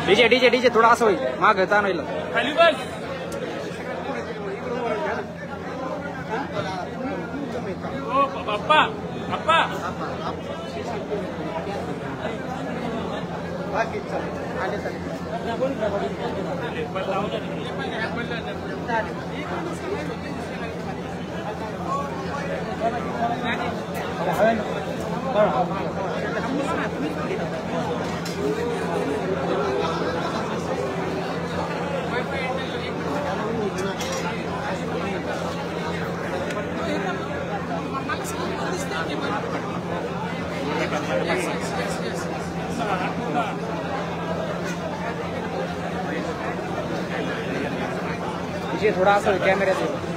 DJ DJ DJ थोडा असं होईल माग ताणवलं खाली बस ओ बाप्पा बाप्पा डीजे थोडा असं होईल कॅमेऱ्याचं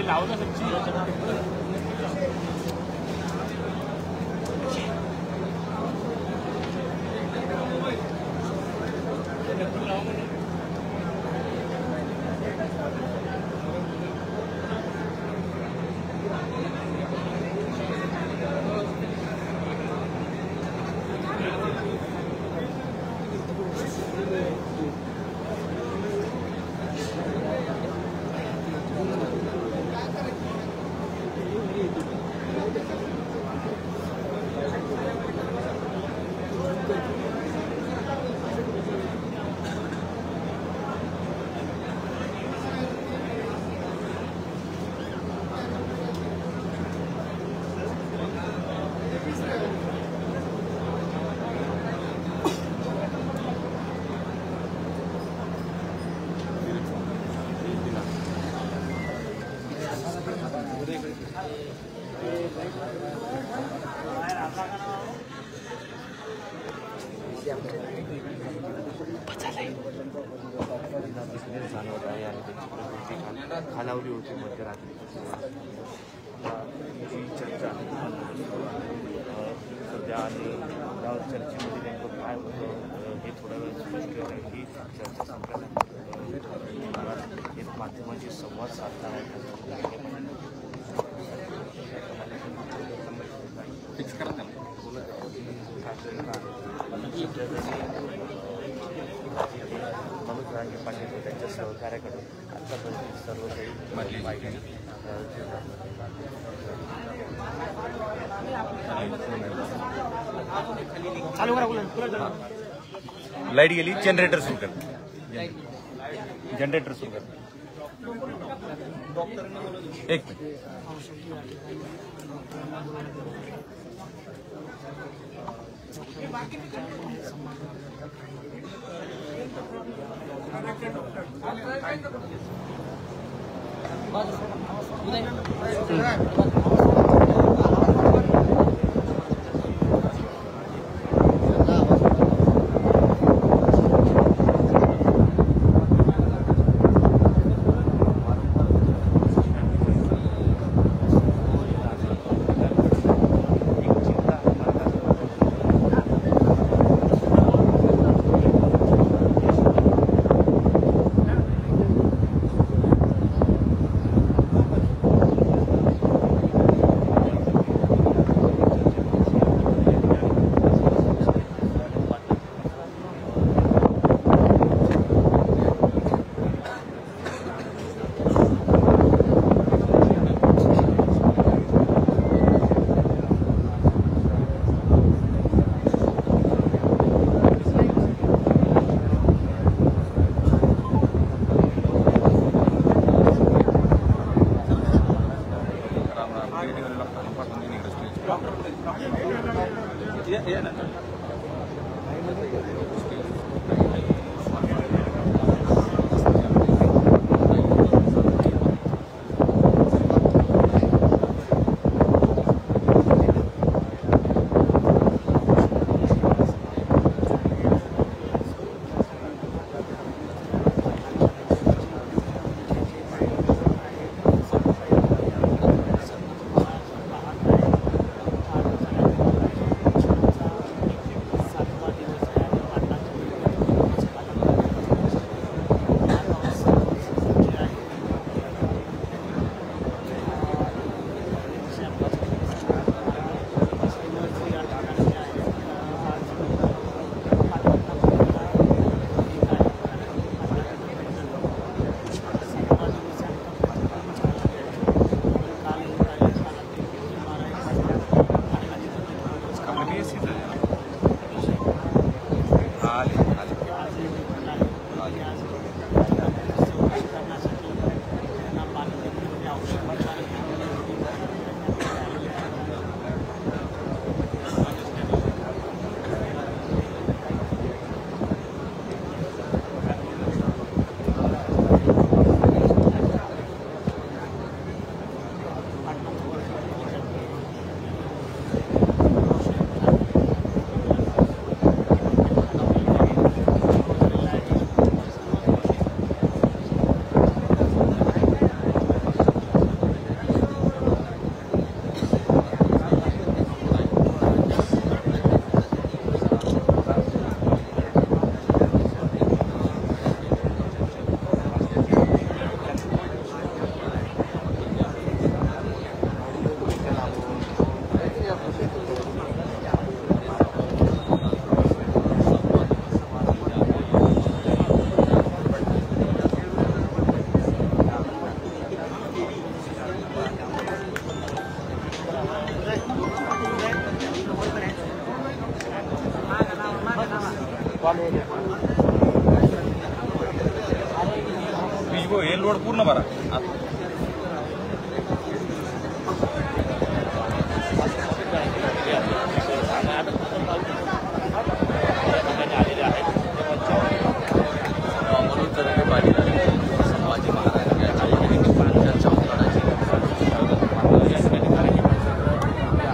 लावलं सच्ची खालावली होती मध्यरात्री चर्चा सध्या आणि त्या चर्चेमध्ये नेमकं काय होतं हे थोडा वेळ स्पष्ट होईल ही चर्चा संपल्यानंतर एक माध्यमांशी संवाद साधणार आहे मनोज रांगे पाटील व त्यांच्या सहकार्याकडून आतापर्यंत सर्व काही माहिती लाईट गेली जनरेटर सुरू कर जनरेटर सुरू कर एक मेन रोड पूर्ण भरा आलेले आहेत म्हणून तर संभाजी महाराज या ठिकाणी पाण्याच्या चौकाची या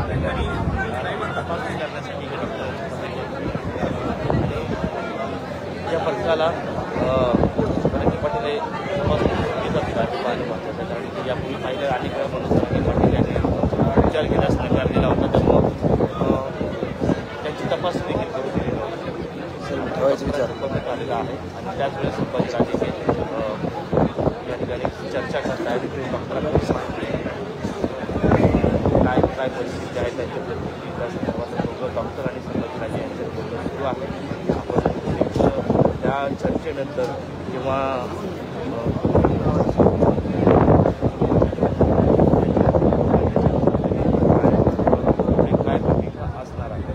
ठिकाणी तपासणी करण्यासाठी या पथकाला सरंगी पाटील हे यापूर्वी पाहिलं अनेक वेळा म्हणून सरंगी पाटील यांनी विचार घेण्यास नकार दिला होता त्यामुळं त्यांची तपासणी देखील करून दिलेली होती करण्यात आलेला आहे आणि त्याच वेळेस संभाजीराजे हे या ठिकाणी चर्चा करतायत डॉक्टरांकडे काय परिस्थिती आहे त्यांच्या त्या संदर्भात दोघं डॉक्टर आणि संभाजीराजे यांच्यात बोलणं सुरू आहे आपण त्या चर्चेनंतर किंवा काय भूमिका असणार आहे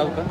लावू का?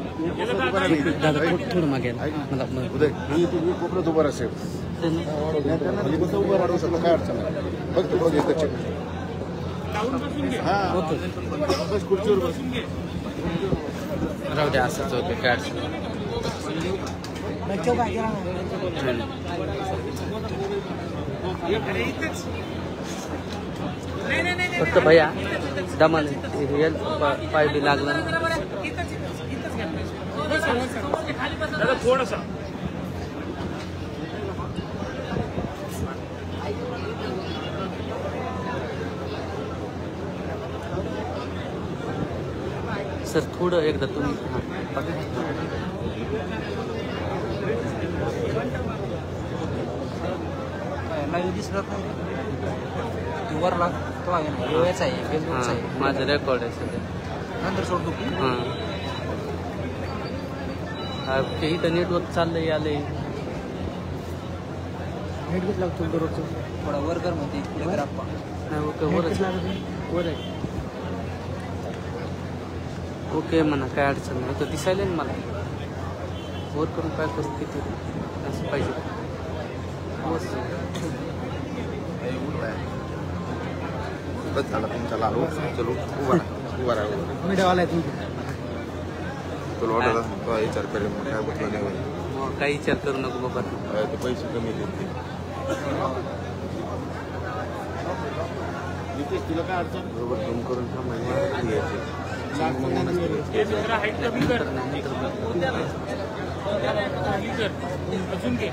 दादा थोडं मागे मला उदय मी तुम्ही कोपऱ्यात उभा असेल म्हणजे कसं उभं राहू शकतो काय अडचण नाही फक्त बघ एकच हा बस खुर्चीवर बस राहू द्या असंच होतं काय अडचण फक्त भैया दमन पाय बी लागला दादा थोडासा सर थोडं एकदा तुम्ही माझं रेकॉर्ड आहे सध्या नंतर सोडतो हां ते इथं नेटवर्क चाललंय आलंय नेट घेत लागतो दररोजचं थोडा वर्कर म्हणते पुढे ग्राप्पा नाही ओके वरच वर आहे ओके म्हणा काय अडचण नाही तर दिसायला ना मला वर करून काय करत किती असं पाहिजे बस झाला तुमचा लालू चलो उभा राहा मीडियावाला आहे तुमचं तुला वाटत असेल तो विचार करेल काय बघलं नाही मग काही विचार करू नको बाबा ते पैसे कमी देते तुला काय अडचण बरोबर फोन करून जरा हाईट कमी कर अजून घे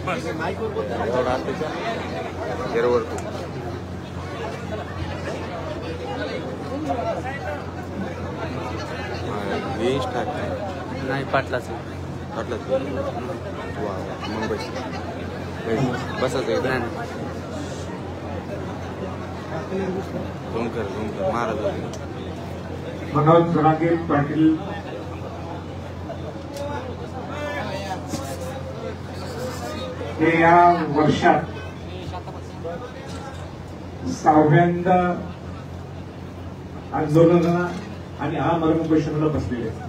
बस बरोबर तू नाही पाटलाच वाटलं वा मग बसायचं एकदा झूम कर महाराज मनोज जरांगे पाटील हे या वर्षात 6व्यांदा आंदोलना आणि आमरण उपोषणाला बसलेले आहेत.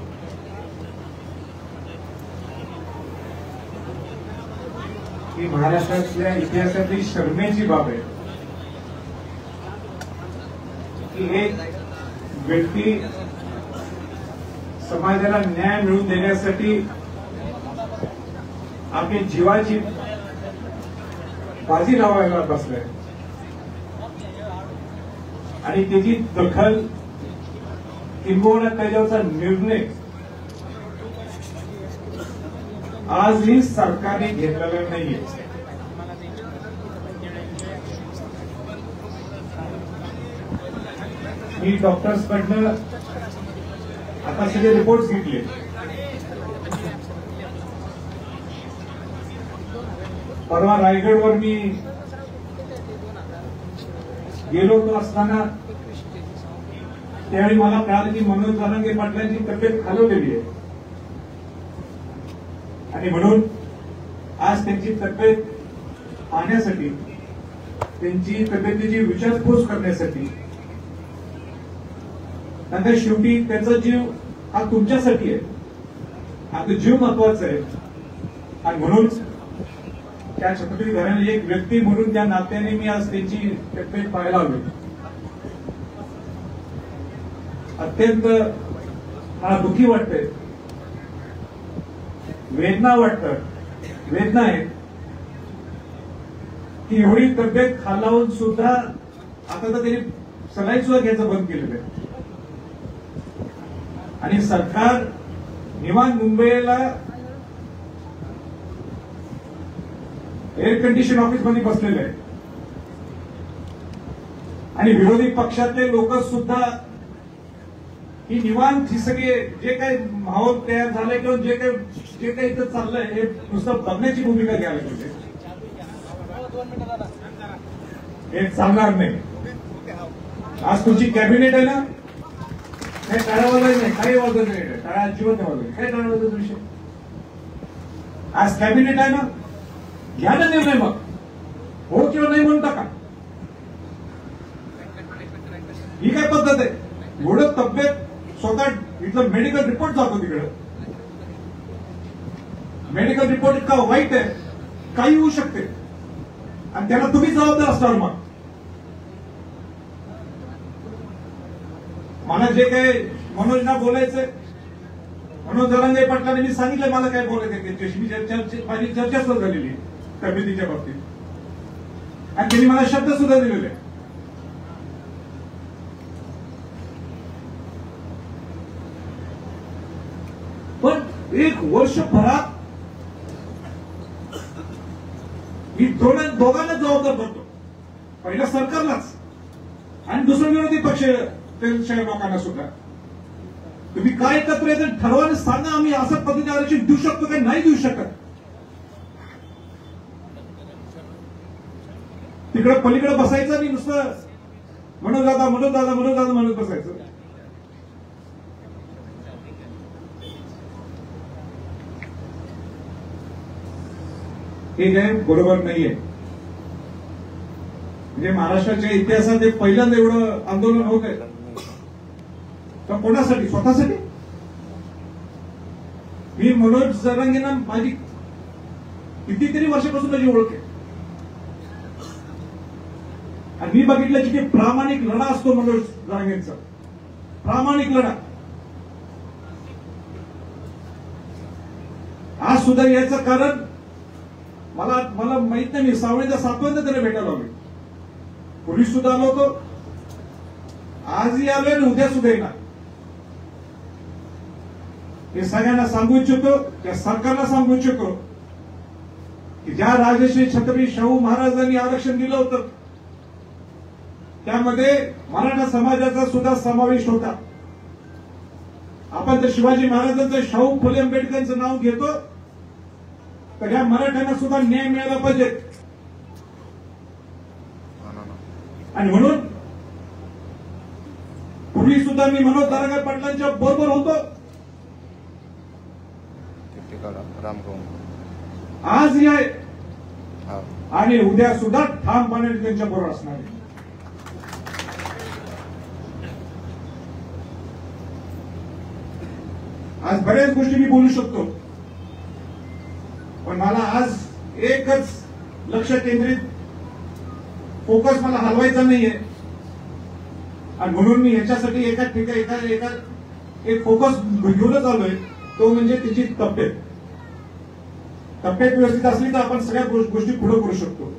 ही महाराष्ट्रातल्या इतिहासातली शरमेची बाब आहे की एक व्यक्ती समाजाला न्याय मिळवून देण्यासाठी आपली जीवाची बाजी लावायला बसलाय आणि त्याची दखल किंबहुना त्याच्यावरचा निर्णय आजही सरकारने घेतलेला नाहीये. मी डॉक्टर्सकडनं आता सगळे रिपोर्ट्स घेतले. परवा रायगडवर मी गेलो होतो असताना त्यावेळी मला कळालं की मनोज जरांगे पाटलांची तब्येत खालवलेली आहे आणि म्हणून आज त्यांची तब्येत पाहण्यासाठी त्यांची तब्येतीची विचारपूस करण्यासाठी नंतर शेवटी त्याचा जीव हा तुमच्यासाठी आहे. आता जीव महत्वाचा आहे आणि म्हणून त्या छत्रपती घराण्याची एक व्यक्ती म्हणून त्या नात्याने मी आज त्यांची तब्येत पाहायला आलो. अत्यंत मला दुःखी वाटतंय, वेदना आहे की एवढी तब्येत खालावून सुद्धा आता तर त्यांनी सलाईन सुद्धा घ्यायचं बंद केलेलं आहे. आणि सरकार निवांत मुंबईला एअर कंडिशन ऑफिस मध्ये बसलेलं आहे आणि विरोधी पक्षातले लोक सुद्धा ही निवांत ही सगळे जे काही माहोल तयार झालाय किंवा जे काही इथं चाललंय हे नुसतं बघण्याची भूमिका घ्यायला पाहिजे. हे चालणार नाही. आज तुमची कॅबिनेट आहे ना, काही टाळा वाजवायचं नाही, काही वाजवत नाही, टाळा अजिबात नाही वाजवायचं, काय टाळा वाजवायचा विषय. आज कॅबिनेट आहे ना, घ्या ना निर्णय, मग हो किंवा नाही म्हणून टाका. ही काय पद्धत आहे? एवढं तब्येत स्वतः इथलं मेडिकल रिपोर्ट जातो तिकडं, मेडिकल रिपोर्ट इतका वाईट आहे, काही होऊ शकते आणि त्याला तुम्ही जबाबदार असणार. मग मला जे काही मनोजना बोलायचंय, मनोज जरांगे पाटलांनी मी सांगितलं मला काय बोलायचं त्यांच्याशी. मी माझी चर्चा सुद्धा झालेली तब्येतीच्या बाबतीत आणि त्यांनी मला शब्द सुद्धा दिलेले. पण एक वर्षभरात मी दोघांना जबाबदार करतो. पहिला सरकारलाच आणि दुसरं विरोधी पक्ष लोकांना सुद्धा. तुम्ही काय एकत्र येतं ठरवायला सांगा. आम्ही असं पद्धतीने आरक्षण देऊ शकतो काही नाही देऊ शकत. तिकडे पलीकडे बसायचं आणि नुसतं मनोज दादा म्हणत बसायचं. हे काय बरोबर नाहीये. म्हणजे महाराष्ट्राच्या इतिहासात एक पहिल्यांदा एवढं आंदोलन होत आहे. तर कोणासाठी? स्वतःसाठी? मी मनोज जरांगेंना माझी कितीतरी वर्षापासून माझी ओळख आहे आणि मी बघितलं की ते प्रामाणिक लढा असतो मनोज जरांगेंचा, प्रामाणिक लढा. आज सुद्धा याचं कारण मला माहित नाही. मी सावळीच्या 7व्यांदा त्याला भेटायला आलोय. पूर्वी सुद्धा आलो होतो, आजही आलोय आणि उद्या सुद्धा येणार. हे सगळ्यांना सांगू इच्छितो, त्या सरकारला सांगू इच्छितो की ज्या राजश्री छत्रपती शाहू महाराजांनी आरक्षण दिलं होतं त्यामध्ये मराठा समाजाचा सुद्धा समावेश होता. आपण जर शिवाजी महाराजांचं, शाहू फुले आंबेडकरांचं नाव घेतो तर या मराठ्यांना सुद्धा न्याय मिळाला पाहिजे. आणि म्हणून पूर्वी सुद्धा मी मनोज जरांगे पाटलांच्या बरोबर होतो, आजही आहे आणि उद्या सुद्धा ठामपणे त्यांच्या बरोबर असणार आहे. आज बऱ्याच गोष्टी मी बोलू शकतो पण मला आज एकच लक्ष केंद्रित, फोकस मला हलवायचा नाहीये आणि म्हणून मी ह्याच्यासाठी एक फोकस घेऊनच आलोय. तो म्हणजे तिची तब्येत. तब्येत व्यवस्थित असली तर आपण सगळ्या गोष्टी पुढे करू शकतो.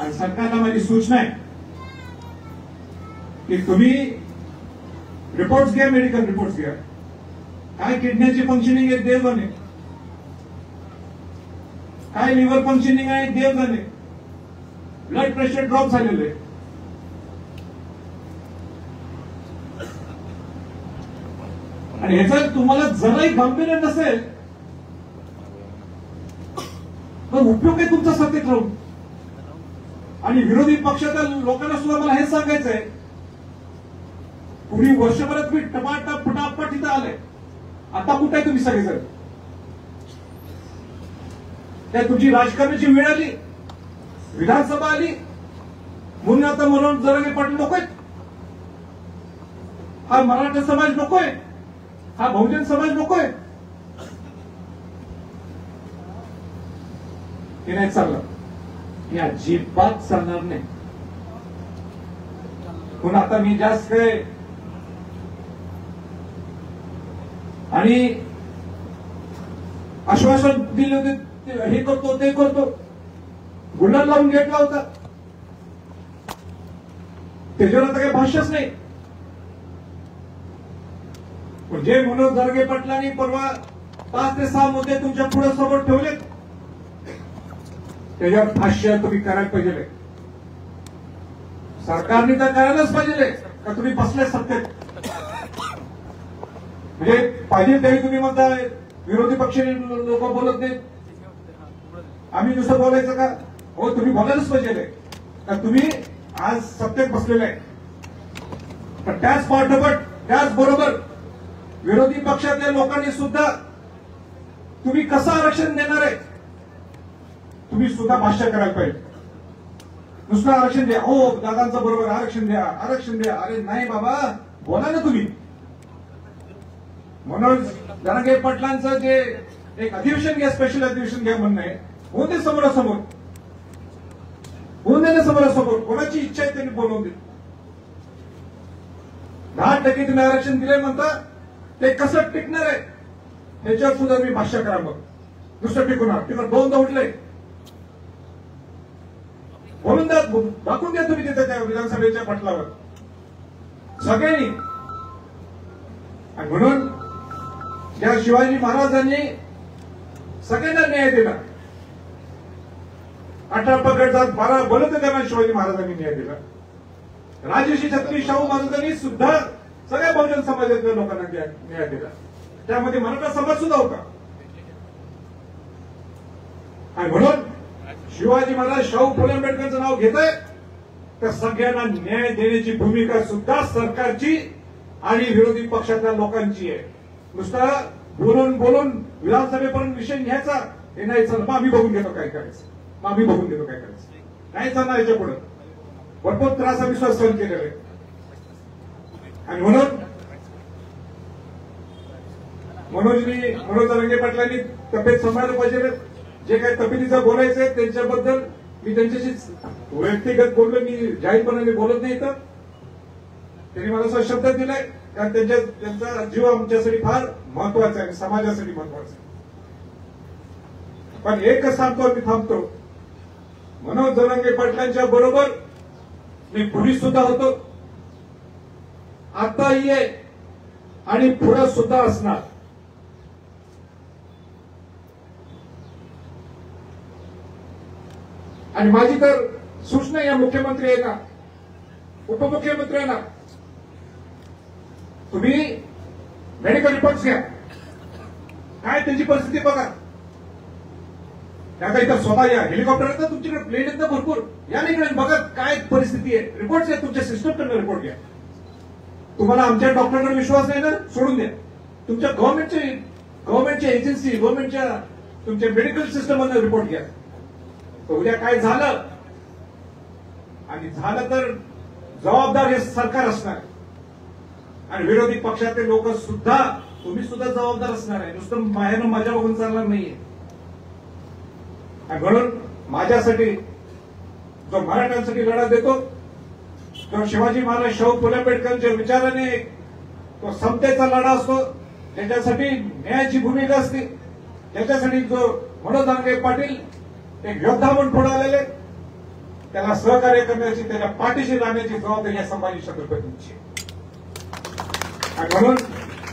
आणि सरकारला माझी सूचना आहे की तुम्ही रिपोर्ट्स घ्या, मेडिकल रिपोर्ट्स घ्या. काय किडनीची फंक्शनिंग आहे देव जाणे, काय लिव्हर फंक्शनिंग आहे देव जाणे, ब्लड प्रेशर ड्रॉप झालेलं आहे. आणि ह्याचा तुम्हाला जराही गांभीर्य नसेल तर उपयोग आहे तुमचा सत्तेत राहून. आणि विरोधी पक्षाच्या लोकांना सुद्धा मला हे सांगायचं आहे, पूर्वी वर्षभरात मी टपाटप फटाफट इथं आलंय, आता कुठे आहे तुम्ही सगळेजण? त्या तुमची राजकारणाची वेळ आली, विधानसभा आली म्हणून आता मनोज जरांगे पाटील नकोय, हा मराठा समाज नकोय, हा बहुजन समाज नकोय. हे नाही चाललं, हे अजिबात चालणार नाही. म्हणून आता मी जास्त काय आणि आश्वासन दिले होते, हे करतो ते करतो, गुन्हा लावून घेतला होता. त्याच्यावर आता काही भाष्यच नाही. पण जे मनोज जरांगे पाटलांनी परवा 5 ते 6 मुद्दे तुमच्या पुढे समोर ठेवलेत, त्याच्यावर भाष्य तुम्ही करायला पाहिजे. सरकारने तर करायलाच पाहिजे का तुम्ही बसले सत्तेत. म्हणजे पाहिजे तरी तुम्ही म्हणता विरोधी पक्ष लोक बोलत नाहीत, आम्ही दुसरं बोलायचं का? हो, तुम्ही बोलायलाच पाहिजे का तुम्ही आज सत्तेत बसलेले आहे. पण त्याच पाठोपाठ त्याच बरोबर विरोधी पक्षातल्या लोकांनी सुद्धा तुम्ही कसं आरक्षण देणार आहे तुम्ही सुद्धा भाष्य करायला पाहिजे. नुसतं आरक्षण द्या, हो दादांचं बरोबर, आरक्षण द्या, आरक्षण द्या. अरे नाही बाबा, बोला ना तुम्ही. मनोज जरांगे पाटलांचं जे एक अधिवेशन घ्या, स्पेशल अधिवेशन घ्या म्हणणं आहे, होऊन दे समोरासमोर, होऊन दे ना समोरासमोर. कोणाची इच्छा आहे त्यांनी बोलवून दे. 10% तुम्ही आरक्षण दिले म्हणता, ते कसं टिकणार आहे त्याच्यावर सुद्धा तुम्ही भाष्य करा. मग नुसतं टिकवणार, तिकडे 2दा उठले बोलून द्या, दाखवून द्या तुम्ही तिथे त्या विधानसभेच्या पटलावर सगळ्यांनी. आणि म्हणून त्या शिवाजी महाराजांनी सगळ्यांना न्याय दिला. 18 पगडजात 12 बोलत त्यांना शिवाजी महाराजांनी न्याय दिला. राजर्षी छत्रपती शाहू महाराजांनी सुद्धा सगळ्या बहुजन समाजातल्या लोकांना न्याय दिला. त्यामध्ये मराठा समाज सुद्धा होता. आणि म्हणून शिवाजी महाराज शाहू फुले आंबेडकरांचं नाव घेत आहे तर सगळ्यांना न्याय देण्याची भूमिका सुद्धा सरकारची आणि विरोधी पक्षातल्या लोकांची आहे. नुसता बोलून बोलून विधानसभेपर्यंत विषय घ्यायचा हे नाही चालत. मग आम्ही बघून घेतो काय करायचं, मग आम्ही बघून घेतो काय करायचं. नाही चालणार याच्या पुढे. भरपूर त्रास आम्ही सहन केलेला आहे. आणि म्हणून मनोज जरांगे पाटलांनी तब्येत सांभाळलं पाहिजे. जे काही तब्येतीचं बोलायचंय त्यांच्याबद्दल मी त्यांच्याशी व्यक्तिगत बोललो, मी जाहीरपणाने बोलत नाही. तर त्यांनी मला असा शब्द दिलाय कारण त्यांचा जीव आमच्यासाठी फार महत्वाचा आहे, समाजासाठी महत्वाचा आहे. पण एकच सांगतो, मी थांबतो. मनोज जरांगे पाटलांच्या बरोबर मी पूर्वी सुद्धा होतो, आताही आहे आणि पुढे सुद्धा असणार. आणि माझी तर सूचना या मुख्यमंत्री आहे ना, उपमुख्यमंत्री आहे ना, तुम्ही मेडिकल रिपोर्ट्स घ्या, काय त्यांची परिस्थिती बघा. त्या इथं स्वतः या, हेलिकॉप्टर येतं तुमच्याकडे, प्लेन येतं भरपूर, या नाही बघा काय परिस्थिती आहे. रिपोर्ट्स घ्या, तुमच्या सिस्टमकडनं रिपोर्ट घ्या. तुम्हाला आमच्या डॉक्टरकडे विश्वास नाही ना, सोडून द्या. तुमच्या गव्हर्नमेंटच्या एजन्सी, गव्हर्नमेंटच्या तुमच्या मेडिकल सिस्टम मधनं रिपोर्ट घ्या. उद्या काय झालं आणि झालं तर जबाबदार हे सरकार असणार आणि विरोधी पक्षातले लोक सुद्धा, तुम्ही सुद्धा जबाबदार असणार आहे. नुसतं बाहेरनं मजा बघून चालणार नाहीये. आणि म्हणून माझ्यासाठी जो मराठ्यांसाठी लढा देतो तो शिवाजी महाराज शाहू फुले आंबेडकरांच्या विचाराने तो समतेचा लढा असतो, त्याच्यासाठी न्यायाची भूमिका असते, त्याच्यासाठी जो मनोज जरांगे पाटील एक योद्धा म्हणून पुढे आलेले, त्याला सहकार्य करण्याची, त्याच्या पाठीशी राहण्याची जबाबदारी या संभाजी छत्रपतींची. आणि म्हणून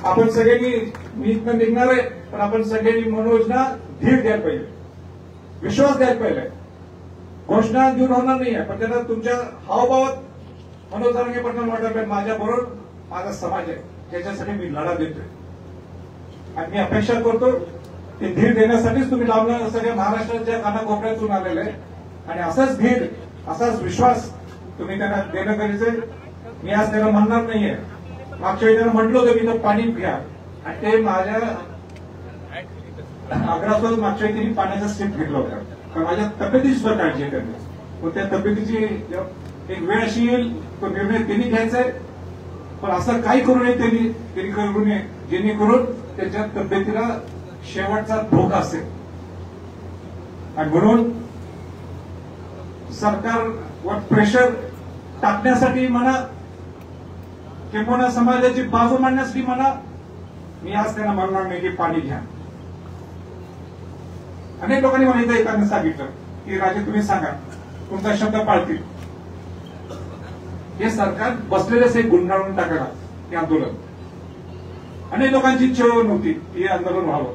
आपण सगळ्यांनी, मी इथनं निघणार आहे पण आपण सगळ्यांनी मनोजना धीर द्यायला पाहिजे, विश्वास द्यायला पाहिजे. घोषणा देऊन होणार नाही आहे पण त्यांना तुमच्या हावभावात मनोज जरांगे पाटील वाटत माझ्या बरोबर माझा समाज आहे, त्याच्यासाठी मी लढा देतोय. आणि मी अपेक्षा करतो ते धीर देण्यासाठीच तुम्ही लावणं सगळ्या महाराष्ट्राच्या कानाकोपऱ्यातून आलेलं आहे. आणि असाच धीर, असाच विश्वास तुम्ही त्यांना देणं गरजेचं आहे. मी आज त्यांना म्हणणार नाहीये, मागच्या वेळी त्यांना म्हटलं होतं मी तर पाणी घ्या आणि ते माझ्या आग्रहासोबत मागच्या वेळी त्यांनी पाण्याचा स्टेप घेतला होता कारण माझ्या तब्येतीची सुद्धा काळजी आहे त्यांनी. पण त्या तब्येतीची एक वेळ अशी येईल तो निर्णय त्यांनी घ्यायचा आहे. पण असं काही करू नये त्यांनी करू नये जेणेकरून त्याच्या तब्येतीला शेवटचा धोका असेल. आणि म्हणून सरकारवर प्रेशर टाकण्यासाठी म्हणा किंवा समाजाची बाजू मांडण्यासाठी म्हणा, मी आज त्यांना म्हणणार नाही की पाणी घ्या. अनेक लोकांनी मला इथं एकाने सांगितलं की राजे तुम्ही सांगा तुमचा शब्द पाळतील. हे सरकार बसलेलंच एक गुंडाळून टाकायला हे आंदोलन. अनेक लोकांची इच्छा नव्हती हे आंदोलन व्हावं,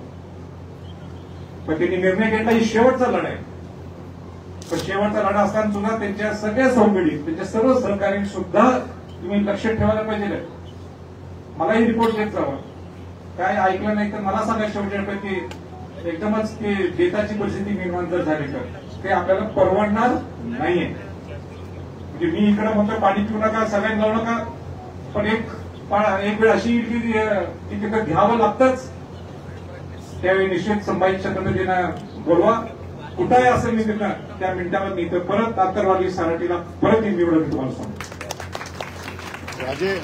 पण त्यांनी निर्णय घेतला ही शेवटचा लढा आहे. पण शेवटचा लढा असताना सुद्धा त्यांच्या सगळ्या सौगडी, त्यांच्या सर्व सहकारी सुद्धा तुम्ही लक्षात ठेवायला पाहिजे. मलाही रिपोर्ट देत जावं, काय ऐकलं नाही तर मला सांगा शेवटच्या की एकदमच ते देताची परिस्थिती निर्माण जर झाली तर ते आपल्याला परवडणार नाहीये. म्हणजे मी इकडे म्हणतो पाणी पिऊ नका, सगळ्यांना लावू नका, पण एक वेळ अशी येईल की तिथं घ्यावं लागतंच. त्यावेळी निश्चित संभाजी छत्रपतींना बोलवा, कुठं आहे असं मी त्यांना त्या मिनिटावर मी इथं परत आंतरवाली सराटीला परत निवडून मी तुम्हाला सांगतो.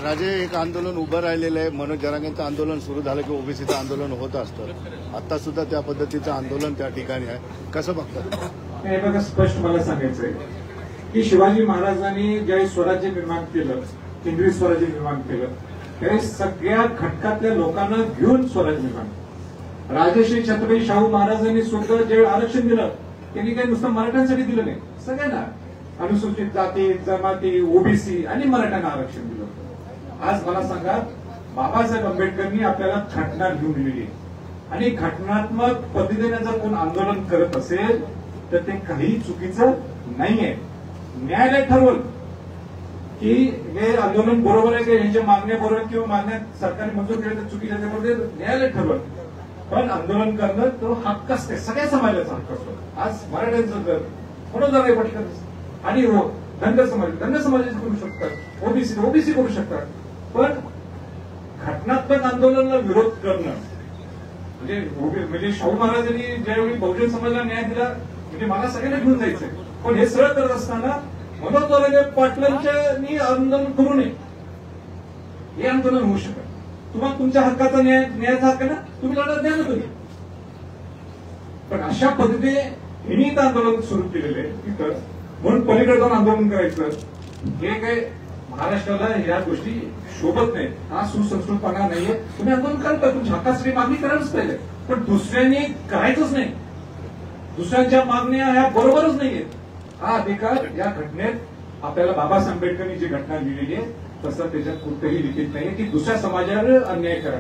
राजे एक आंदोलन उभं राहिलेलं आहे. मनोज जरांगेंचं आंदोलन सुरू झालं की ओबीसीचं आंदोलन होत असतं. आता सुद्धा त्या पद्धतीचं आंदोलन त्या ठिकाणी आहे. कसं बघतात? हे बघा, स्पष्ट मला सांगायचंय की शिवाजी महाराजांनी ज्यावेळी स्वराज्य निर्माण केलं, केंद्रीय स्वराज्य निर्माण केलं, त्यावेळी सगळ्या घटकातल्या लोकांना घेऊन स्वराज्य निर्माण. राजश्री छत्रपती शाहू महाराजांनी सुद्धा जे आरक्षण दिलं त्यांनी काही नुसतं मराठ्यांसाठी दिलं नाही, सगळ्यांना अनुसूचित जाती, जमाती, ओबीसी आणि मराठ्यांना आरक्षण दिलं. आज मला सांगा, बाबासाहेब आंबेडकरांनी आपल्याला घटना घेऊन दिलेली आहे आणि घटनात्मक पद्धतीने जर कोण आंदोलन करत असेल तर ते काही चुकीचं नाहीये. न्यायालय ठरवलं की हे आंदोलन बरोबर आहे की यांच्या मागण्या बरोबर किंवा मागण्या सरकारने मंजूर केल्या तर चुकीच्या, न्यायालय ठरवलं. पण आंदोलन करणं तो हक्क असते, सगळ्या समाजाचा हक्क असतो. आज मराठ्यांचं जर म्हणून जर पटकन आणि धनगर समाजाचे करू शकतात, ओबीसी करू शकतात, पण घटनात्मक आंदोलनाला विरोध करणं म्हणजे शाहू महाराजांनी ज्यावेळी बहुजन समाजाला न्याय दिला म्हणजे मला सगळ्यांना घेऊन जायचंय, पण हे सरळ करत असताना मनोज जरांगे पाटलांच्या आंदोलन करू नये, हे आंदोलन होऊ शकत. तुम्हाला तुमच्या हक्काचा न्यायाचा हक्क ना, तुम्ही लढत द्या ना तुम्ही. पण अशा पद्धतीने यांनी इथं आंदोलन सुरू केलेलं आहे तिथं, म्हणून पलीकडे जाऊन आंदोलन करायचं हे काय महाराष्ट्राला या गोष्टी शोभत नाहीत. हा सुसंस्कृतपणा नाहीये. तुम्ही आंदोलन करता, तुमच्या हक्कासाठी मागणी करायलाच पाहिजे, पण दुसऱ्यांनी करायचंच नाही. दुसऱ्यांच्या मागण्या ह्या बरोबरच नाहीये. हा अधिकार या घटनेत आपल्याला बाबासाहेब आंबेडकरांनी जी घटना लिहिलेली आहे तसं त्याच्यात कुठेही लिखित नाहीये की दुसऱ्या समाजावर अन्याय करा.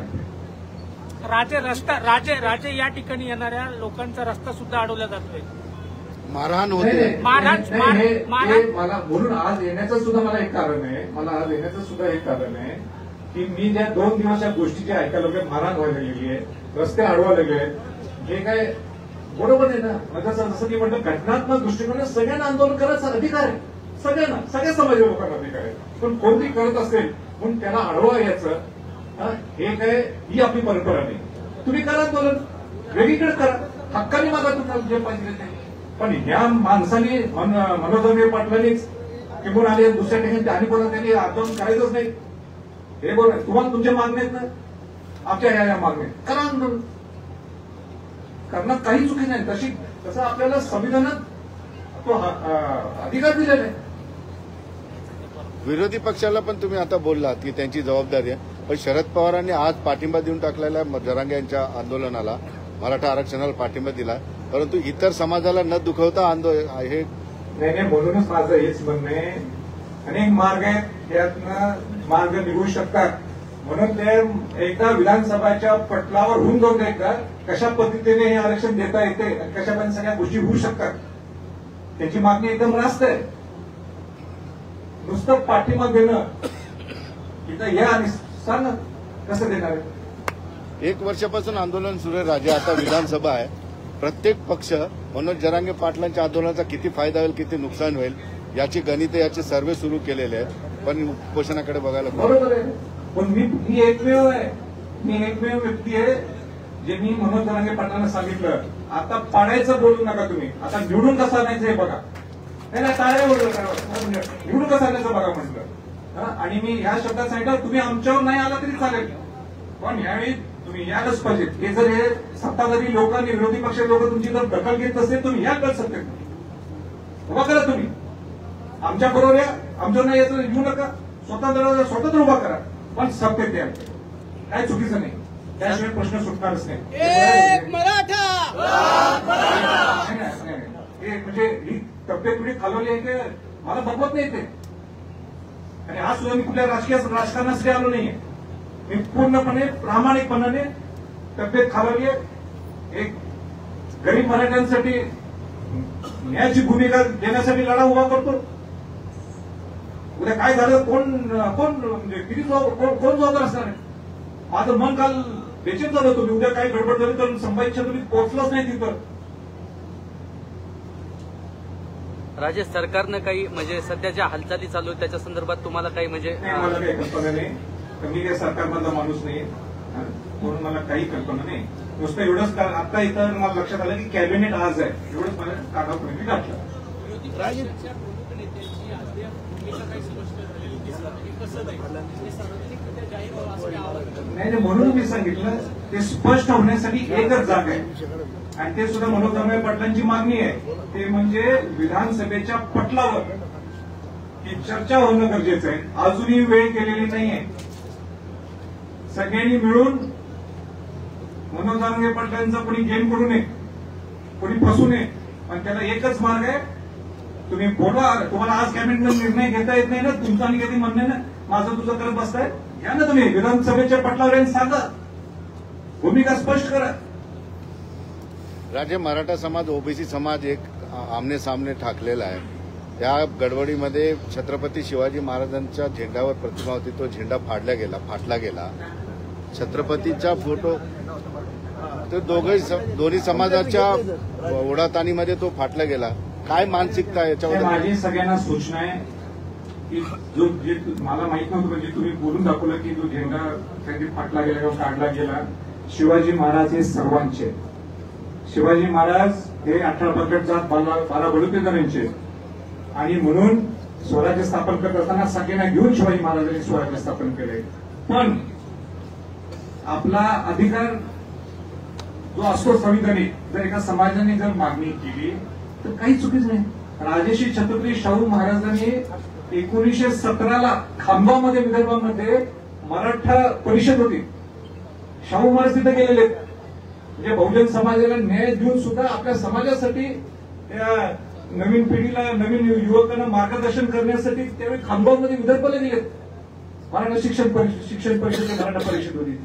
राजे या ठिकाणी येणाऱ्या लोकांचा रस्ता सुद्धा अडवला जातोय, मारहाण होते. मला म्हणून आज येण्याचं सुद्धा मला एक कारण आहे. मला आज येण्याचं सुद्धा एक कारण आहे की मी ज्या 2 दिवस या गोष्टीची ऐकायला लागले, मारहाण व्हायला लागली आहे, रस्ते अडवायला लागले आहेत, हे काय बरोबर आहे ना. जसं की म्हटलं, घटनात्मक दृष्टिकोनाने सगळ्यांना आंदोलन करायचा अधिकार आहे, सगळ्यांना, सगळ्या समाजाच्या लोकांना अधिकार आहे. पण कोणती करत असेल म्हणून त्याला अडवा यायचं हे काय, ही आपली परंपरा नाही. तुम्ही करा आंदोलन, वेगळीकडे करा, हक्काने मागा तुम्हाला जे पाहिजे ते. पण ह्या माणसाने मनोज जरांगे पाटलांनीच किंवा आले दुसऱ्या ठिकाणी आणि कोणा त्यांनी आंदोलन करायचंच नाही. हे बरोबर, तुम्हाला तुमच्या मागण्या आहेत ना, आमच्या या मागण्या करा आंदोलन, करण्यात काही चुकी नाही. तसं आपल्याला संविधानात तो अधिकार दिलेला आहे. विरोधी पक्षाला पण तुम्ही आता बोललात की त्यांची जबाबदारी आहे, पण शरद पवारांनी आज पाठिंबा देऊन टाकलेला जरांगे यांच्या आंदोलनाला, मराठा आरक्षणाला पाठिंबा दिला, परंतु इतर समाजाला न दुखवता हे नाही. म्हणूनच माझं हेच म्हणणं आहे, अनेक मार्ग आहेत, त्यातनं मार्ग निघू शकतात. म्हणून ते एकदा विधानसभाच्या पटलावर होऊन जाऊन एकदा कशा पद्धतीने हे आरक्षण देता येते, कशा पद्धतीने सगळ्या गोष्टी होऊ शकतात, त्याची मागणी एकदम रास्त आहे. नुसतं पाठिंबा देणं इथं या आणि सांग कसं देणार आहे. 1 वर्षापासून आंदोलन सुरू आहे राजे, आता विधानसभा आहे. प्रत्येक पक्ष मनोज जरांगे पाटलांच्या आंदोलनाचा किती फायदा होईल, किती नुकसान होईल याची गणित, याचे सर्वे सुरू केलेले आहेत, पण उपोषणाकडे बघायला बरोबर आहे. पण मी एकमेव आहे, मी एकमेव व्यक्ती आहे जे मी मनोज जरांगे पाटलांना सांगितलं, आता पाडायचं बोलू नका तुम्ही, आता निवडून कसं आणायचं हे बघा. नाही टाळ्या निवडून कसं आणायचं बघा म्हटलं. आणि मी ह्या शब्दात सांगितलं, तुम्ही आमच्यावर नाही आला तरी चालेल, पण यावेळी तुम्ही यायलाच पाहिजे. हे जर हे सत्ताधारी लोक आणि विरोधी पक्षाचे लोक तुमची जर दखल घेत नसेल, तुम्ही या कर सत्तेत उभा करा. तुम्ही आमच्या बरोबर या, आमच्यावर नाही यायचं येऊ नका, स्वतंत्र उभा करा, पण सत्तेत या. काय चुकीचं नाही, त्याशिवाय प्रश्न सुटणारच नाही. म्हणजे ही तब्येत थोडी खालवली आहे की मला बघवत नाही ते. आणि आज सुद्धा मी कुठल्या राजकारणासाठी आलो नाहीये. मी पूर्णपणे प्रामाणिकपणाने तब्येत खालावली आहे. एक गरीब मराठ्यांसाठी न्यायाची भूमिका देण्यासाठी लढा उभा करतो. उद्या काय झालं कोण म्हणजे किती कोण जबाबदार असणार आहे. माझं मन काल बेचैन झालं होतं. उद्या काही गडबड झाली तर संभाजीच्या तुम्ही पोहोचलंच नाही तिथं. राज्य सरकारनं काही म्हणजे सध्या ज्या हालचाली चालू आहेत त्याच्या संदर्भात तुम्हाला काही म्हणजे मला काही कल्पना नाही. मी काही सरकारमधला माणूस नाही म्हणून मला काही कल्पना नाही. नुसतं एवढंच आता इथं मला लक्षात आलं की कॅबिनेट आज आहे एवढंच मला कानापर्यंत टाकलं. नाही म्हणून मी सांगितलं ते स्पष्ट होण्यासाठी एकच जागा आहे आणि ते सुद्धा मनोज जरांगे पाटलांची मागणी आहे. ते म्हणजे विधानसभेच्या पटलावर ही चर्चा होणं गरजेचं आहे. अजूनही वेळ केलेली नाहीये. सगळ्यांनी मिळून मनोज जरांगे पाटलांचा कोणी गेम करू नये, कोणी फसू नये. पण त्याला एकच मार्ग आहे. तुम्ही बोला. तुम्हाला आज कॅबिनेटमध्ये निर्णय घेता येत नाही ना. तुमचं आणि कधी म्हणणं ना माझं तुझं करत बसताय. घ्या ना तुम्ही विधानसभेच्या पटलावर सांगा. भूमिका स्पष्ट करा. राज्य मराठा समाज ओबीसी समाज एक आमने सामने ठाकलेला आहे. त्या गडबडीमध्ये छत्रपती शिवाजी महाराजांच्या झेंड्यावर प्रतिमा होती. तो झेंडा फाटला गेला. छत्रपतीचा फोटो तो दोन्ही समाजाच्या ओढाताणीमध्ये तो फाटला गेला. काय मानसिकता आहे याच्यावर? माझी सगळ्यांना सूचना आहे की जो जे मला माहित नव्हतं म्हणजे तुम्ही बोलून दाखवलं की जो झेंडा कधी फाटला गेला किंवा काढला गेला. शिवाजी महाराज हे सर्वांचे. शिवाजी महाराज हे 18 प्रकट जात 12 बलुतेदारांचे आणि म्हणून स्वराज्य स्थापन करत असताना सगळ्यांना घेऊन शिवाजी महाराजांनी स्वराज्य स्थापन केले. पण आपला अधिकार जो असतो संविधानिक जर एका समाजाने जर मागणी केली तर काही चुकीच नाही. राजर्षी छत्रपती शाहू महाराजांनी 1917 खांबामध्ये विदर्भामध्ये मराठा परिषद होती. शाहू महाराज तिथे गेलेले आहेत. म्हणजे बहुजन समाजाला न्याय देऊन सुद्धा आपल्या समाजासाठी त्या नवीन पिढीला नवीन युवकांना मार्गदर्शन करण्यासाठी त्यावेळी खांबामध्ये विदर्भाला गेलेत. मराठा शिक्षण परिषद मराठा परिषद होती.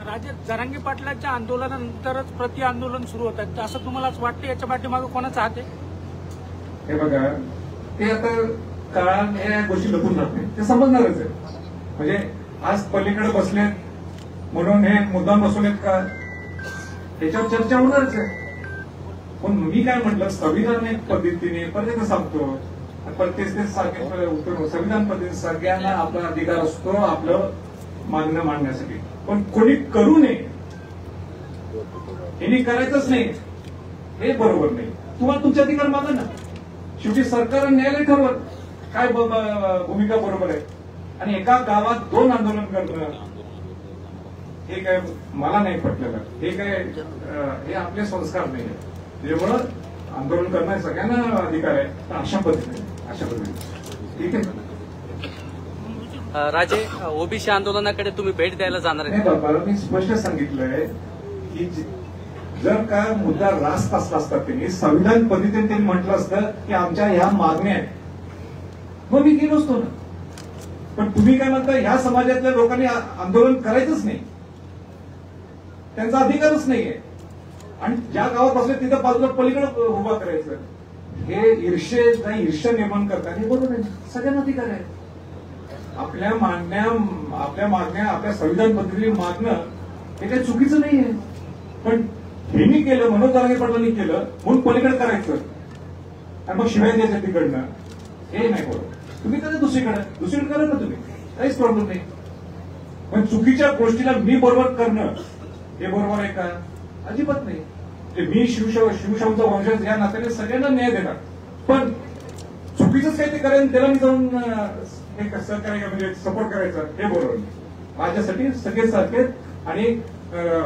राज्यात जरांगे पाटलांच्या आंदोलनानंतरच प्रति आंदोलन सुरू होत आहे असं तुम्हाला वाटतं. याच्या पाठीमागे कोणाचा हात आहे? हे बघा ते आता काळात या गोष्टी लपून राहत नाही. ते समजणारच आहे. म्हणजे आज पलीकडे बसलेत म्हणून हे मुद्दाम बसवलेत का त्याच्यावर चर्चा होणारच आहे. पण मी काय म्हटलं संविधानिक पद्धतीने प्रत्येक सांगतो प्रत्येक संविधान पद्धतीने सगळ्यांना आपला अधिकार असतो आपलं मागणं मांडण्यासाठी. पण कोणी करू नये यांनी करायचंच नाही हे बरोबर नाही. तुम्हाला तुमचे अधिकार मागा ना. शेवटी सरकार न्यायालय ठरवत काय भूमिका बरोबर आहे. आणि एका गावात 2 आंदोलन करणं हे काय मला नाही पटलेलं. हे काय हे आपले संस्कार नाही. त्यामुळं आंदोलन करणं सगळ्यांना अधिकार आहे. पण अशा पद्धतीने ठीक आहे. राजे ओबीसी आंदोलनाकडे तुम्ही भेट द्यायला जाणार आहे? नाही बाबा मी स्पष्ट सांगितलंय की जर का मुद्दा रास्त असला असता त्यांनी संविधान पद्धतीने त्यांनी म्हटलं असतं की आमच्या ह्या मागण्या आहेत मग मी गेलो असतो ना. पण तुम्ही काय म्हणता ह्या समाजातल्या लोकांनी आंदोलन करायचंच नाही. त्यांचा अधिकारच नाहीये. आणि ज्या गावात बसले तिथं बाजूला पलीकडे उभा करायचं हे ईर्ष्या निर्माण करतात हे बरोबर आहे. सगळ्यांना अधिकार आहे. आपल्या मागण्या आपल्या संविधान पद्धतीने मागणं हे काही चुकीचं नाहीये. पण हेनी केलं मनोज जरांगे पाटलांनी केलं म्हणून पलीकडे करायचं आणि मग शिवाय द्यायचं तिकडनं हे नाही बरोबर. तुम्ही करा दुसरीकडे करा ना तुम्ही काहीच प्रॉब्लेम नाही. पण चुकीच्या गोष्टीला मी बरोबर करणं हे बरोबर आहे का? अजिबात नाही. मी शिवशाहूंचा वंशज या नात्याने सगळ्यांना न्याय देणार. पण चुकीचंच काही ते करेन त्याला मी जाऊन सहकार्य म्हणजे सपोर्ट करायचा हे बरोबर नाही. माझ्यासाठी सगळेच सारखे आणि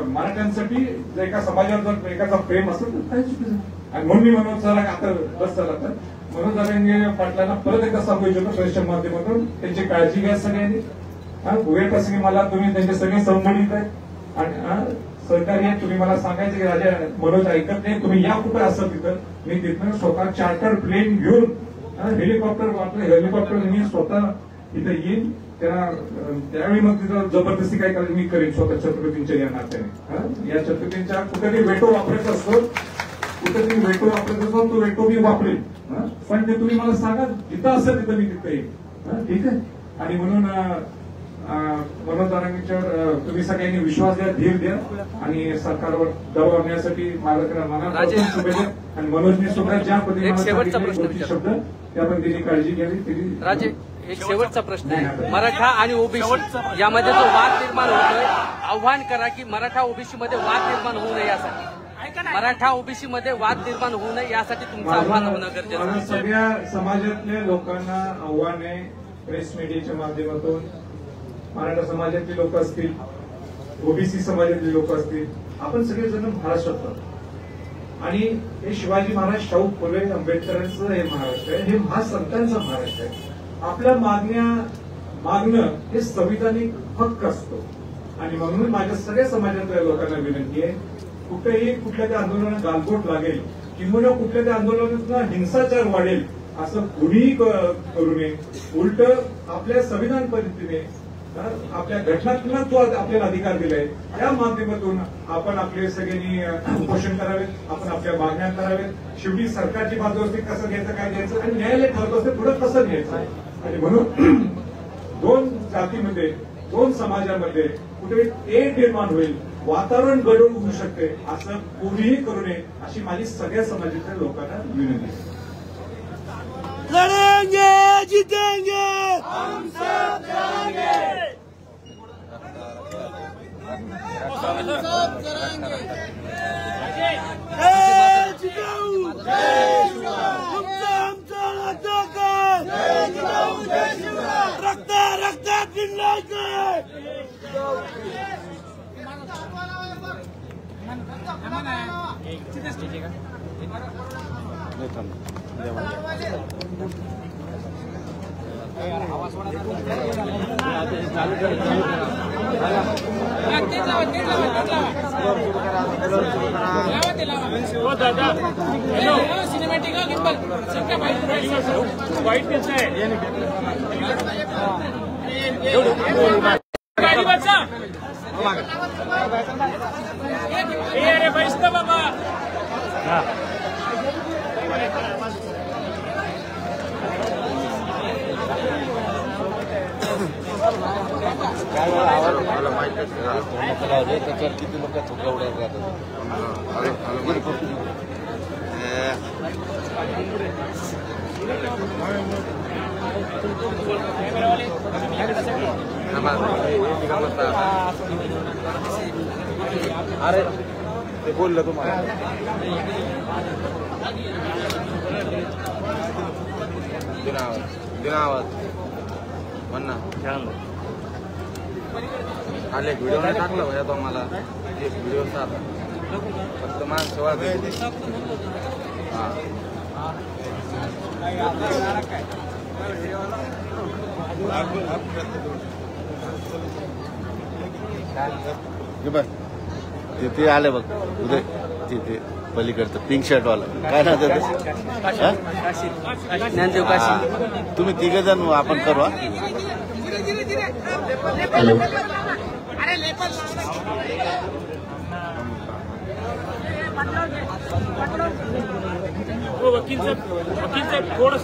मराठ्यांसाठी जर एका समाजावर जर एकाचा प्रेम असेल तर काही चुकीचं. आणि म्हणून मी मनोज जरांगे आता बस झाला तर मनोज जरांगे पाटलांना परत एकदा सांगू इच्छितो प्रेसच्या माध्यमातून त्यांची काळजी घ्या सगळ्यांनी. वेळ प्रसंगी मला तुम्ही त्यांचे सगळे संबंधित आहेत आणि सहकारी आहेत. तुम्ही मला सांगायचं की राजा मनोज ऐकत नाही तुम्ही या कुठे असाल तिथं मी तिथनं स्वतः चार्टर प्लेन घेऊन हेलिकॉप्टर मी स्वतः इथे येईन, त्यावेळी मग तिथं जबरदस्ती काय करायची मी करेन स्वतः छत्रपतींच्या या नात्याने. या छत्रपतींच्या कुठेतरी वेटो वापरायचा असतो, तो वेटो मी वापरेन. पण ते तुम्ही मला सांगा, जिथं असेल तिथं मी तिथं येईन. ठीक आहे. आणि म्हणून मनोज जरांगेंच्यावर तुम्ही सगळ्यांनी विश्वास द्या, धीर द्या आणि सरकारवर दबाव आणण्यासाठी माझ्याकडे शुभेच्छा. आणि मनोजने सुद्धा ज्या पद्धतीने शब्द त्या पद्धतीने काळजी घ्यावी. राजे, एक शेवटचा प्रश्न आहे. मराठा आणि ओबीसी यामध्ये जो वाद निर्माण होतोय, आव्हान करा की मराठा ओबीसी मध्ये वाद निर्माण होऊ नये यासाठी, मराठा ओबीसी मध्ये वाद निर्माण होऊ नये यासाठी तुमचं आव्हान होणं गरजेचं आहे. सगळ्या समाजातल्या लोकांना आव्हान आहे, प्रेस मीडियाच्या माध्यमातून मराठा समाजातली लोक असतील, ओबीसी समाजातली लोक असतील, आपण सगळेजण महाराष्ट्रात राहतो आणि हे शिवाजी महाराज, शाहू फुले आंबेडकरांचं हे महाराष्ट्र आहे, हे महासंतांचं महाराष्ट्र आहे. आपल्या मागणं हे संविधानिक हक्क असतो. आणि म्हणून माझ्या सगळ्या समाजातल्या लोकांना विनंती आहे, कुठेही कुठल्या त्या आंदोलनाला गालबोट लागेल किंवा कुठल्या त्या आंदोलनातून हिंसाचार वाढेल असं कुणीही करू नये. उलट आपल्या संविधान पद्धतीने, आपल्या घटनात्मक जो आपल्याला अधिकार दिलाय त्या माध्यमातून आपण आपले सगळ्यांनी उपोषण करावेत, आपण आपल्या मागण्या करावेत. शेवटी सरकारची बाजू असते, कसं घ्यायचं, काय घ्यायचं, आणि न्यायालय ठरत असते पुढे कसं घ्यायचं. आणि म्हणून दोन जातीमध्ये, दोन समाजामध्ये कुठे तेढ निर्माण होईल, वातावरण गडबड होऊ शकते, असं कोणीही करू नये अशी माझी सगळ्या समाजातल्या लोकांना विनंती आहे. लढेंगे जीतेंगे हम सब लढेंगे. रक्तात सिनेमॅटिक वाईट अरे बैसता बाबा. त्याच्यावर किती लोक चुका उडत राहतात. अरे ते बोललं तुम्हाला दिनावत म्हणा आले व्हिडिओ नाही टाकलं भैया तो मला व्हिडिओ फक्त माझ सेवा तिथे आले बघ उदय, तिथे पलीकडचं पिंक शर्ट वाला काय ना तुम्ही तिघ जण आपण करू. वकील साहेब थोडस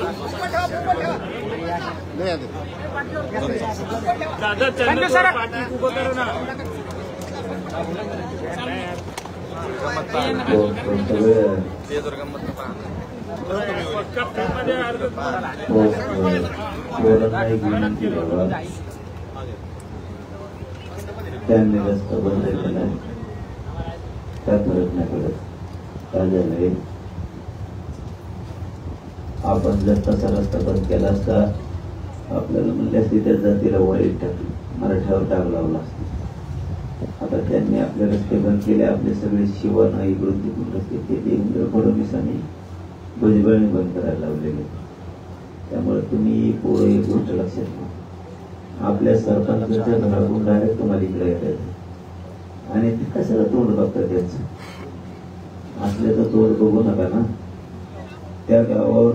दादा चंद्र पाटील उभं करू ना. त्यांनी रस्ता बंद केला, काय फरक नाही पडत. काय झालंय, आपण जर तसा रस्ता बंद केला असता, आपल्याला म्हणले असते त्या जातीला वाईट टाकली, मराठ्यावर डाग लावला असता. आता त्यांनी आपले रस्ते बंद केले, आपले सगळे शिवण इकडून तिकडून रस्ते ते देवेंद्र फडणवीसांनी भुजबळने बंद करायला लावलेले. त्यामुळे तुम्ही एक गोष्ट लक्षात घ्या, आपल्या सरपंचाच्या घरातून डायरेक्ट तुम्हाला इकडे येतात आणि ते कशाला तोंड बघतात त्यांचं. असल्याचं तोंड बघू नका ना. त्या गावावर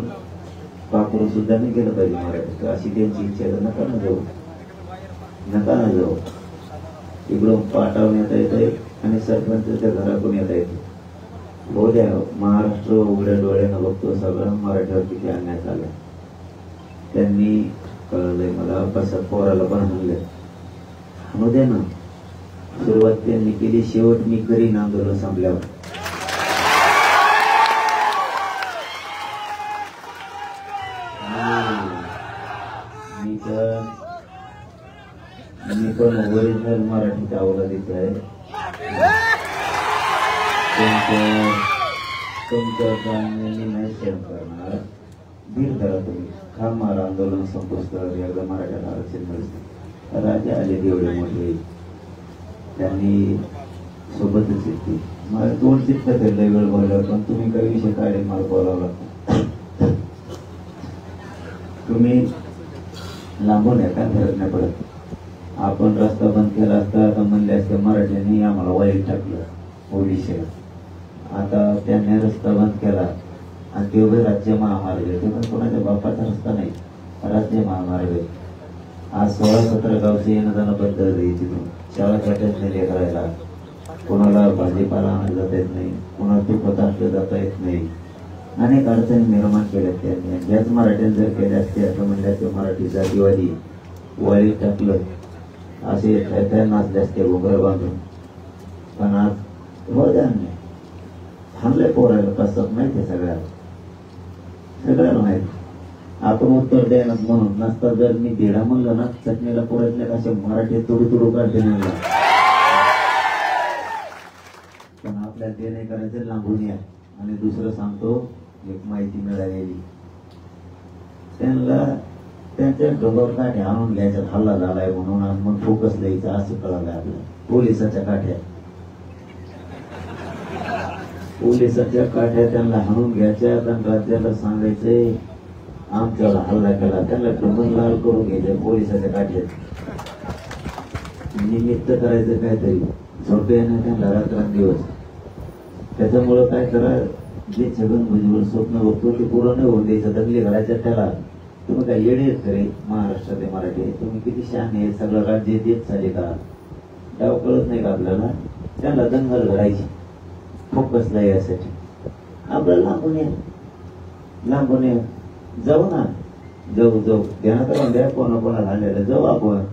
वापरून सुद्धा नाही केलं पाहिजे मराठी, अशी त्यांची इच्छा आहे. नका ना जाऊ, नका ना जाऊ. इकडून पाठवून येता येते आणि सरपंचाच्या घरातून येता येते. हो द्या, महाराष्ट्र उघड्या डोळ्यानं बघतो सगळं मराठीवर किती अन्याय झाला. त्यांनी कळलंय मला, कसं पोराला पण हल्ले. हो द्या ना, सुरुवात त्यांनी केली, शेवट मी करीन आंदोलन संपल्यावर. मी पण ओरिजिनल मराठीचा अवलादीच आहे. तुमच्या नाही शेअर करणार. धीर धरा तुम्ही, हा मारा आंदोलन संपुष्ट एकदा मराठ्याला आरक्षण मिळते. राजे आले एवढे मोठे, त्यांनी सोबतच येते. मला 2 चित्त लय वेळ बोलला, पण तुम्ही काही विषय काढे मला बोलावं लागतं. तुम्ही लांबून आहे का, फरक नाही पडत. आपण रस्ता बंद केला असता तर म्हणले असते मराठ्यांनी आम्हाला वाईट टाकलं ओडिशाला. आता त्यांनी रस्ता बंद केला आणि ते उभे राज्य महामार्ग, ते पण कोणाच्या बापाचा रस्ता नाही, राज्य महामार्ग. आज 16-17 गावचे येणं जाणं बंद झाली. तिथून शाळा काढत नाही करायला, कोणाला भाजीपाला आणला जाता येत नाही, कोणाला तुपत आणलं जाता येत नाही. अनेक अडचणी निर्माण केल्या त्यांनी. ज्याच मराठ्यांनी जर केल्या असते असं म्हणल्या ते मराठी जातीवादी वाळीत टाकलं असे काय नाचले असते घोंगरा बांधून. पण आज हो द्या नाही, थांबले पोरायला कसं माहिती सगळ्याला माहिती. आपण उत्तर द्यायला म्हणून नसता जर मी देडा म्हणलं ना, चटणीला पोरायला कसे मराठी तुडू काढते नाही. पण आपल्याला ते नाही करायचं, लांबून या. आणि दुसरं सांगतो, एक माहिती मिळालेली, त्यांना त्यांच्या डोंगर काठ्या आणून घ्यायच्यात हल्ला झालाय म्हणून, आणि मग फोकस द्यायचा असं कळालंय आपल्याला. पोलिसाच्या काठ्या त्यांना हाणून घ्यायच्या आणि राज्याला सांगायचंय आमच्याला हल्ला केला. त्यांना डोंगर लाल करून घ्यायचे पोलिसाच्या काठ्यात. निमित्त करायचं काहीतरी, झोपे नाही त्यांना रात्रंदिवस. त्याच्यामुळं काय करा, जे छगन भुजबळ स्वप्न बघतो ते पूर्ण नाही होऊन द्यायचं. दंगली घालायच्या त्याला. तुम्ही काय येडे करे महाराष्ट्रातले मराठी, तुम्ही किती शान आहे. सगळं राज्य देत चाले का, डाव कळत नाही का आपल्याला. त्यांना दंगल घडायची, फोकसला यासाठी. आपल्याला लांबून जाऊ ना, जाऊ ध्यानात राहून द्या. कोणाला झालेलं जाऊ आपण.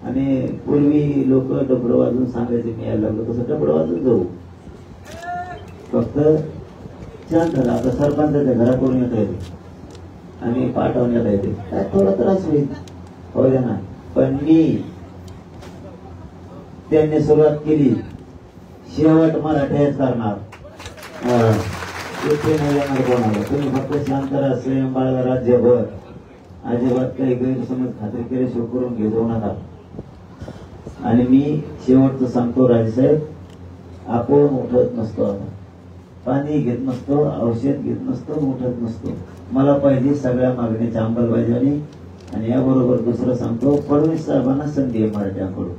आणि पूर्वी लोक डबडं वाजून सांगायचे मी यायला लागलो, तसं डबडं वाजून जाऊ. फक्त शांत झाला. आता सरपंचाच्या घराकडून येता येते आणि पाठवण्यात येते, काय थोडा त्रास होईल, हो द्या ना. पण मी त्यांनी सुरुवात केली, शेवट मराठ्याच करणार. इथे नाही येणार कोणाला. तुम्ही फक्त शांत राहा, संयम बाळगा राज्यभर. अजिबात काही गैरसमज खात्री केल्याशिवाय करून घेऊ नका. आणि मी शेवटचं सांगतो, राजेसाहेब, आपण उठत नसतो, आता पाणी घेत नसतो, औषध घेत नसतो, उठत नसतो. मला पाहिजे सगळ्या मागण्याची अंमलबजावणी. आणि याबरोबर दुसरं सांगतो, फडणवीस साहेबांना संधी आहे मराठ्यांकडून.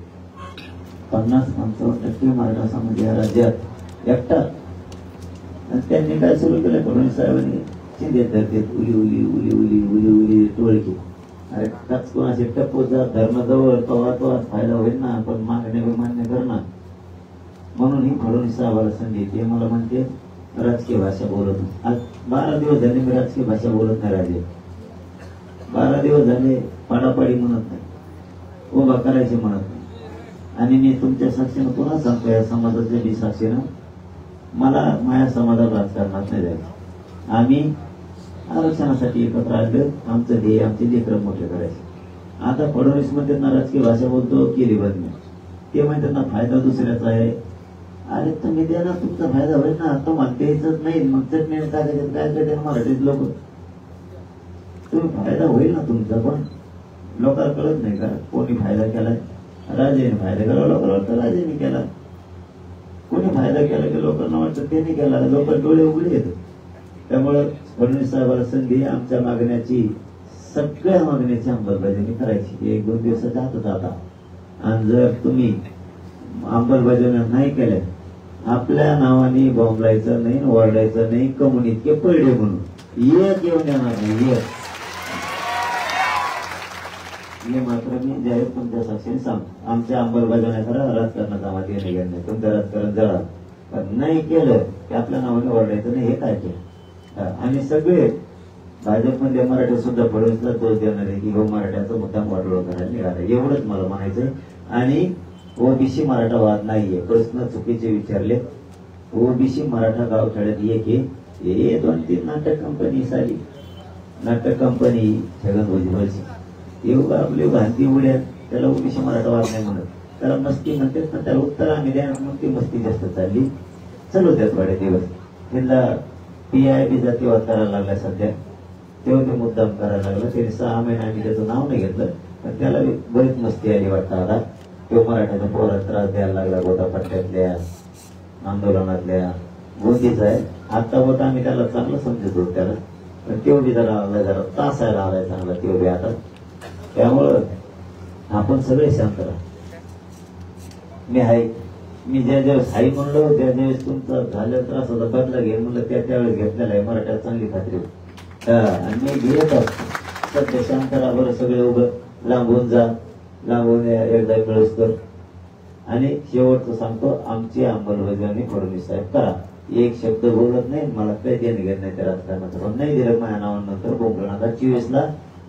50-55% मराठा समाज या राज्यात एकटा. आणि त्यांनी काय सुरू केलं फडणवीस साहेबांनी, शिंदे धरतेत उली उली उली उली उली उली टोळकी. अरे काच कोणाचे टप्पूचा धर्माजवळ तो फायदा होईल ना, पण मागण्या मान्य करणार. म्हणून ही फडणवीस साहेबाला संधी. ते मला म्हणते राजकीय भाषा बोलत नाही. आज 12 दिवस झाले मी राजकीय भाषा बोलत नाही. राजे 12 दिवस झाले पाडापाडी म्हणत नाही, उभा करायचे म्हणत नाही. आणि मी तुमच्या साक्षीनं पुन्हा सांगतो, या समाजाच्या बी साक्षीनं, मला माझ्या समाजात राजकारणात नाही जायचं. आम्ही आरक्षणासाठी एकत्र आलो. आमचं ध्येय आमचे लेकरं मोठे करायचे. आता फडणवीस म्हणतात ना राजकीय भाषा बोलतो, केली बंद. ते म्हणतात ना फायदा दुसऱ्याचा आहे. अरे तुम्ही द्या ना, तुमचा फायदा होईल ना. तुम्हाला द्यायचंच नाही, मग चटणी टाकायचं काय करते मराठीत लोक. तुम्ही फायदा होईल ना तुमचा, पण लोकांना कळत नाही का कोणी फायदा केलाय. राजेने फायदा केला, लोकांना वाटतं राजेने केला. कोणी फायदा केला की लोकांना वाटतं त्यांनी केला. लोक डोळे उघडे येतात. त्यामुळे फडणवीस साहेबांना संधी, आमच्या मागण्याची, सगळ्या मागण्याची अंमलबजावणी करायची 1-2 दिवसाच्या हातात आता. आणि जर तुम्ही अंमलबजावणी नाही केल्या, आपल्या नावाने बॉम्ब लायचं नाही, ओरडायचं नाही, कमून इतके पडले म्हणून एक येऊन येणार नाही. हे मात्र मी जाहीर तुमच्या साक्षीने सांगतो. आमच्या अंमलबजावणी करा, राजकारणाचा माती घेणार नाही. तुमचं राजकारण जळा, पण नाही केलं की आपल्या नावाने ओरडायचं नाही. हे काय केलं आणि सगळे भाजपमध्ये मराठी सुद्धा फडणवीसला दोष देणार आहे की हो मराठ्याचा मुद्दाम वाटोळ करायला निघाला. एवढंच मला म्हणायचंय. आणि ओबीसी मराठा वाद नाहीये, प्रश्न चुकीचे विचारले. ओबीसी मराठा गावखेड्यात एक हे 2-3 नाटक कंपनी साली नाटक कंपनी छगन भुजबळची एवढं आपली भांती उड्यात त्याला ओबीसी मराठा वाद नाही म्हणत, त्याला मस्ती म्हणतात. पण त्याला उत्तर आम्ही द्या, मग ती मस्ती जास्त चालली. चलो त्या थोडे दिवस त्यांना PIB जातीवाद करायला लागला. सध्या तेव्हा ते मुद्दाम करायला लागला. त्याने 6 महिने आम्ही त्याचं नाव नाही घेतलं, पण त्याला बरीच मस्ती आली वाटतं. आता तो मराठ्याच्या पोरात त्रास द्यायला लागला. गोटापट्ट्यातल्या आंदोलनातल्या गोंदीचा आहे. आता होता आम्ही त्याला चांगलं समजत होतो त्याला, पण तेवढी जरा तासायला आलाय चांगला तेवढी आता. त्यामुळं आपण सगळे शांत राहा. मी आहे, मी ज्या ज्यावेळेस आई म्हणलो त्या ज्यावेळेस तुमचा झालेला त्रास होता बदला घेईन म्हणलं त्यावेळेस घेतलेला आहे. मराठ्याला चांगली खात्री होती आणि मी घेत असतो. सध्या शांत राहा बरं, सगळे उभं लांबून जा, लांबून एकदा मिळूस कर. आणि शेवटचं सांगतो, आमची अंमलबजावणी फडणवीस साहेब करा. एक शब्द बोलत नाही, मला काही देणं घेत नाही त्या राजकारणाचं. पण नाही दिलं माझ्या नावानंतर बोंबलं नका. 24ला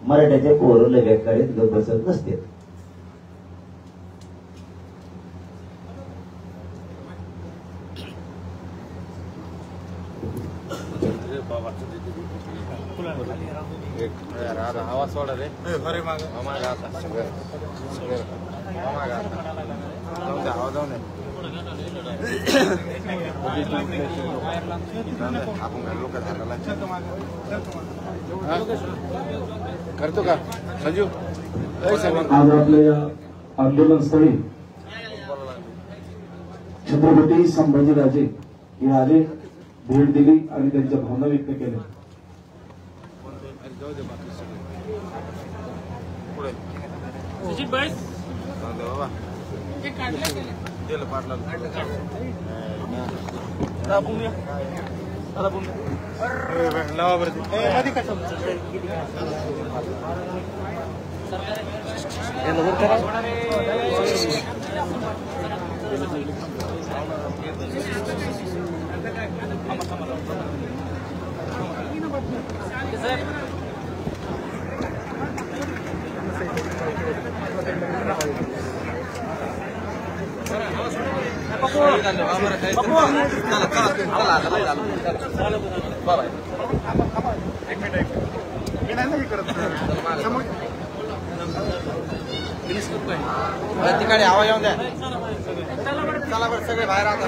मराठ्याच्या पोरला बेकारीत गप बसत नसते. आवाज सोडा रे. करतो का संजू? आज आपल्या या आंदोलनस्थळी छत्रपती संभाजीराजे हे आले, भेट दिली आणि त्यांच्या भावना व्यक्त केल्या. सुजितभाई ठिकाणी आवाज येऊन द्या. चला बरं सगळे बाहेर आता.